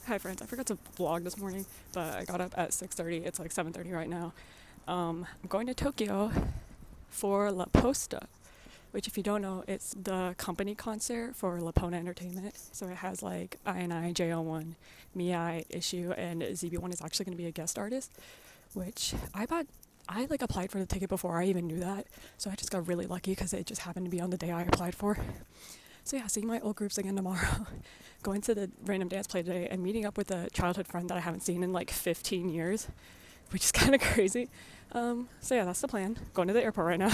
Hi friends, I forgot to vlog this morning, but I got up at 6:30. It's like 7:30 right now. I'm going to Tokyo for Laposta, which if you don't know, it's the company concert for Lapona Entertainment. So it has like I&I, JO1, Miai, Issue, and ZB1 is actually going to be a guest artist, which I applied for the ticket before I even knew that. So I just got really lucky because it just happened to be on the day I applied for. So yeah, seeing my old groups again tomorrow, going to the random dance play today, and meeting up with a childhood friend that I haven't seen in like 15 years, which is kind of crazy. So yeah, that's the plan. Going to the airport right now.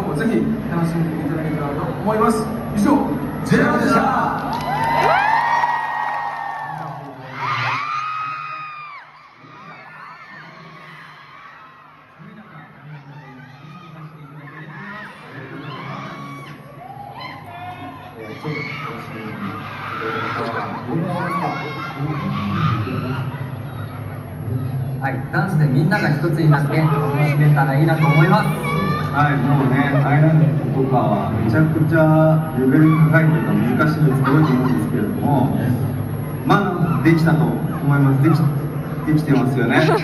もぜひ楽しんでいただけたらと思います。以上、ZB1でした。はい、ダンスでみんなが一つになって楽しめたらいいなと思います。はい、もうね、アイランドとかはめちゃくちゃレベル高いというか難しいのすごいと思うんですけれども、まあできたと思います。できてますよね。こ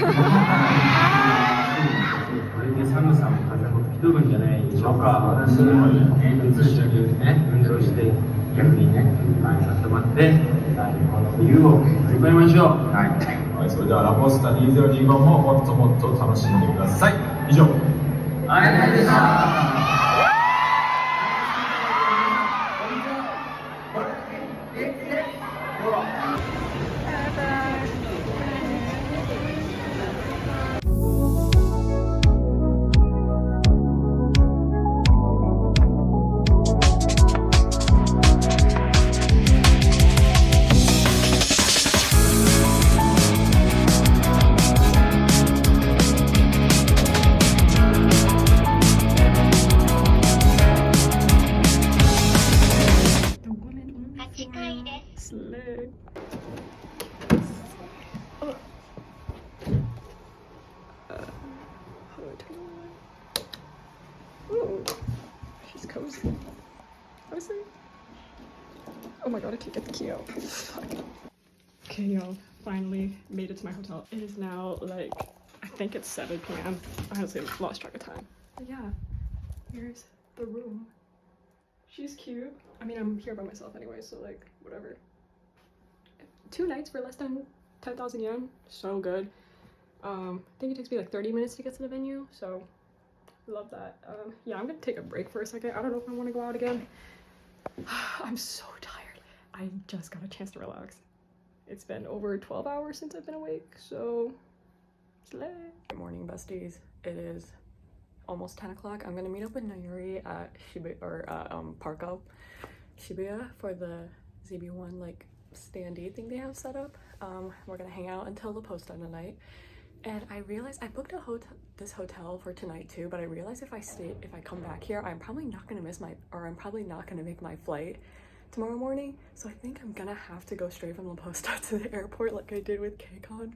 れで寒さも風も吹き飛ぶんじゃないでしょうか。私のようにね、一緒にね、運動して逆にね、温まって、この冬を乗り越えましょう。はい。それではラポスタ2025ももっともっと楽しんでください。以上。ありがとうございました。Slick. Ooh, she's cozy. Cozy? Oh my god, I can't get the key out. Fuck. Okay, y'all, finally made it to my hotel. It is now like, I think it's 7 p.m. I honestly lost track of time. But yeah, here's the room. She's cute. I mean, I'm here by myself anyway, so like, whatever. 2 nights for less than 10,000 yen. So good. I think it takes me like 30 minutes to get to the venue, so love that. Yeah, I'm gonna take a break for a second. I don't know if I want to go out again. I'm so tired. I just got a chance to relax. It's been over 12 hours since I've been awake, so slay. Good morning, besties. It is almost 10 o'clock. I'm gonna meet up with Noyuri at Shibuya, or Parko Shibuya for the ZB1 like standee thing they have set up. We're gonna hang out until Laposta tonight. And I realized I booked this hotel for tonight too, but I realized if I come back here, I'm probably not gonna I'm probably not gonna make my flight tomorrow morning. So I think I'm gonna have to go straight from Laposta to the airport like I did with KCON,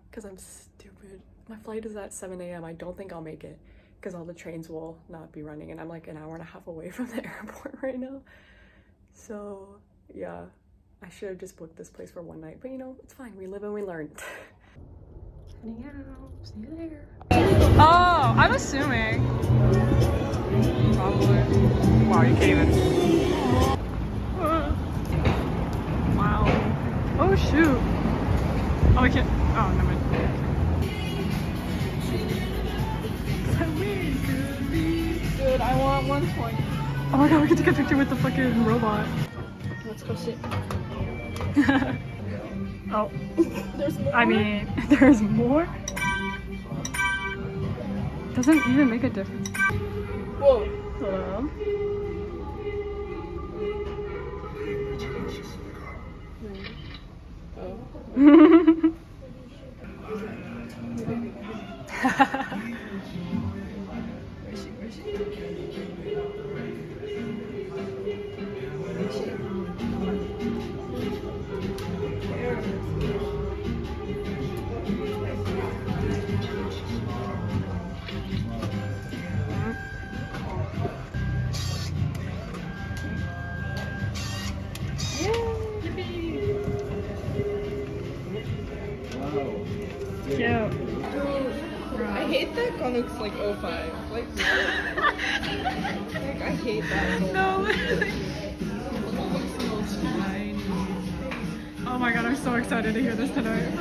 because I'm stupid. My flight is at 7 a.m. I don't think I'll make it because all the trains will not be running, and I'm like an hour and a half away from the airport right now. So yeah, I should have just booked this place for one night, but you know, it's fine. We live and we learn. Heading out. See you there. Oh, I'm assuming. Probably. Wow, you can't even. Wow. Oh shoot. Oh, I can't. Oh, never mind. Dude, I want 1 point. Oh my god, we get to get a picture with the fucking robot. Let's go sit. Oh. There's more? I mean, there's more? Doesn't even make a difference. Whoa. Hello? Oh. Cute. I hate that Konuk's like 05. Like, I hate that. No. Oh my god, I'm so excited to hear this tonight.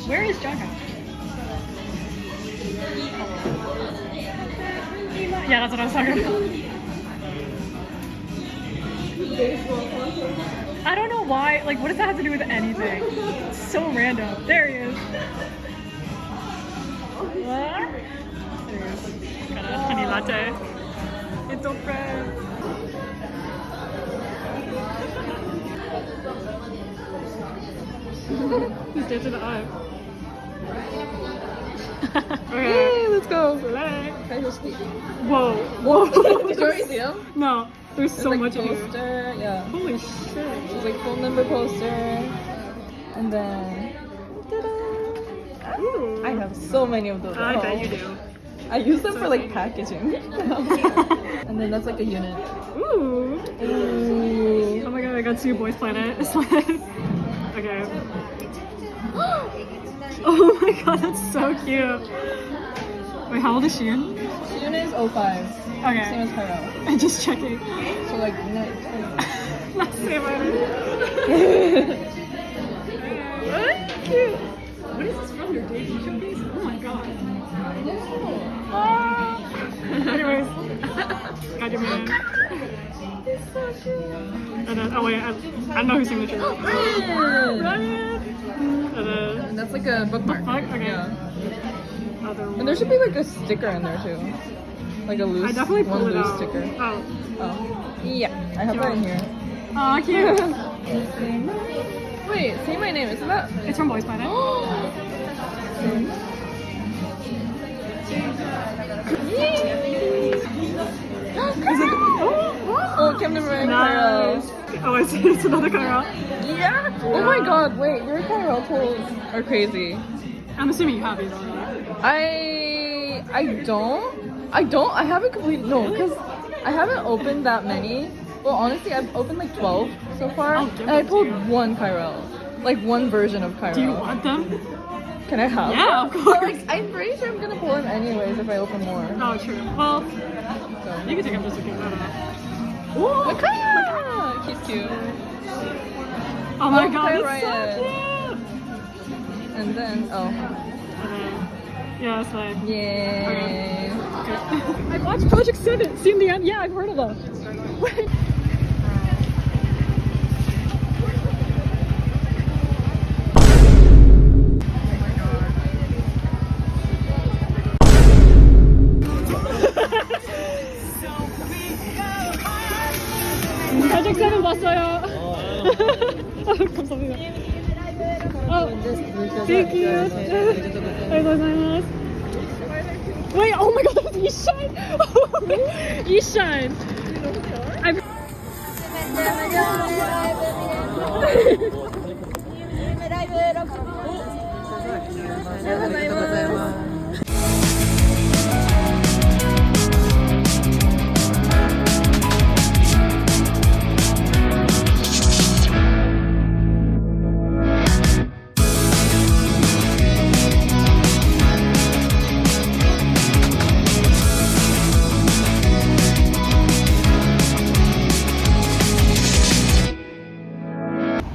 Where is Jugga? Yeah, that's what I was talking about. I don't know why. Like, what does that have to do with anything? It's so random. There he is. What? There he is. Got a honey latte. It's so fresh. He's dancing the eye. Okay. Yay, let's go. Whoa, whoa. Did you already see them? No, there's so like much in here. poster, yeah. Holy shit. There's like phone number poster. And then ta-da! Ooh. I have so many of those. I at bet home. you do. I use them for like packaging. And then that's like a unit. Ooh. Ooh. Oh my god, I got two Boys Planet. It's like, okay. Oh my god, that's so cute. Wait, how old is Shein? Unit is 05. Same Okay, as Pyro. I'm just checking. So like Let's see about it. Cute. What is this from? Your dating showcase? Oh my god. Anyways, got your man. It's so cute. And then, oh wait, I know who's signature. Ryan! And then, And that's like a bookmark. fuck? Okay. Yeah. Other And there should be like a sticker in there too. Like a loose, I definitely one pulled it loose out. sticker. Oh. Oh. Yeah, I have that in here. Aw, cute. Wait, say my name, isn't that? It's from Boys Planet. Oh, Kim Cameron Nice. Oh, I see. It's another Cairo. Yeah. Oh my god, wait, your Cairo pulls are crazy. I'm assuming you have these already. I haven't completed, no, because I haven't opened that many. Well, honestly, I've opened like 12 so far, Oh, give and I them pulled to you. one Cairo. Like one version of Cairo. Do you want them? Can I have Yeah, them? of But, course. like, I'm pretty sure I'm gonna pull them anyways if I open more. Oh, true. Well, So. you can take them just to get that out. Makaya! He's cute. Oh my Oh, god, hi, it's Ryan. so cute! And then, oh. And then, yeah, that's fine. Yay. Okay. I watched Project 7, CMDM. Yeah, I've heard of them. Wait. Project 7 봤어요. 감사합니다. Thank you. 감사합니다. Wait, oh my god, that was EASTSHINE! EASTSHINE! I'm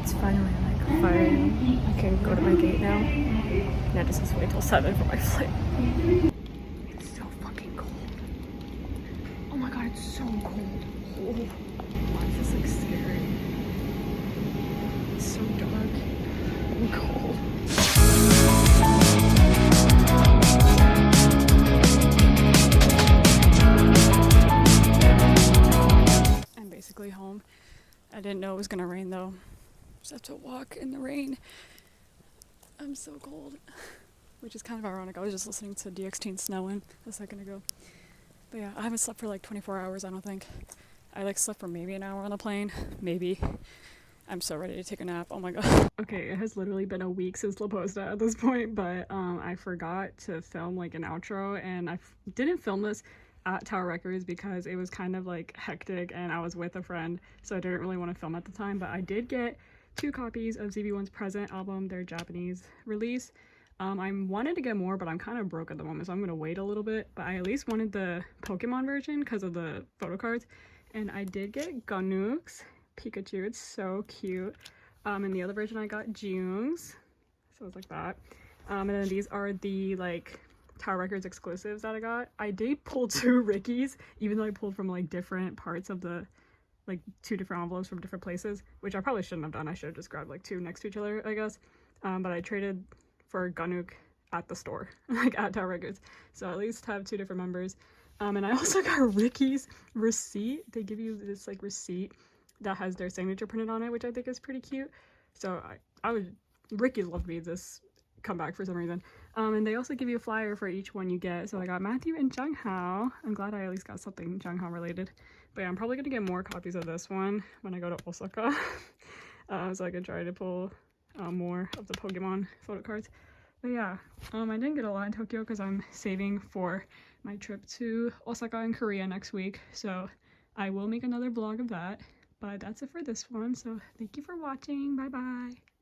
It's finally like 5 a.m. I can go to my gate now. Now just have to wait till 7 for my flight. It's so fucking cold. Oh my god, it's so cold. Oh. Why is this like scary? It's so dark and cold. I'm basically home. I didn't know it was gonna rain though. Just have to walk in the rain. I'm so cold. Which is kind of ironic. I was just listening to DX-Teen Snowin' a second ago. But yeah, I haven't slept for like 24 hours, I don't think. I like slept for maybe an hour on the plane. Maybe. I'm so ready to take a nap. Oh my god. Okay, it has literally been a week since Laposta at this point, but I forgot to film like an outro, and I didn't film this at Tower Records because it was kind of like hectic and I was with a friend, so I didn't really want to film at the time. But I did get 2 copies of ZB1's Present album, their Japanese release. I wanted to get more, but I'm kind of broke at the moment, so I'm gonna wait a little bit. But I at least wanted the Pokemon version because of the photo cards. And I did get Ganooks Pikachu. It's so cute. And the other version I got Jungs. So it's like that. And then these are the like Tower Records exclusives that I got. I did pull 2 Rickies, even though I pulled from like different parts of the, like 2 different envelopes from different places, which I probably shouldn't have done. I should have just grabbed like 2 next to each other, I guess. But I traded for Ganook at the store, like at Tower Records. So at least have 2 different members. And I also got Ricky's receipt. They give you this like receipt that has their signature printed on it, which I think is pretty cute. So Ricky's loved me this comeback for some reason. And they also give you a flyer for each one you get. So I got Matthew and Jung Hao. I'm glad I at least got something Jung Hao related. But yeah, I'm probably gonna get more copies of this one when I go to Osaka. So I can try to pull more of the Pokemon photo cards. But yeah, I didn't get a lot in Tokyo because I'm saving for my trip to Osaka and Korea next week. So I will make another vlog of that. But that's it for this one. So thank you for watching. Bye bye.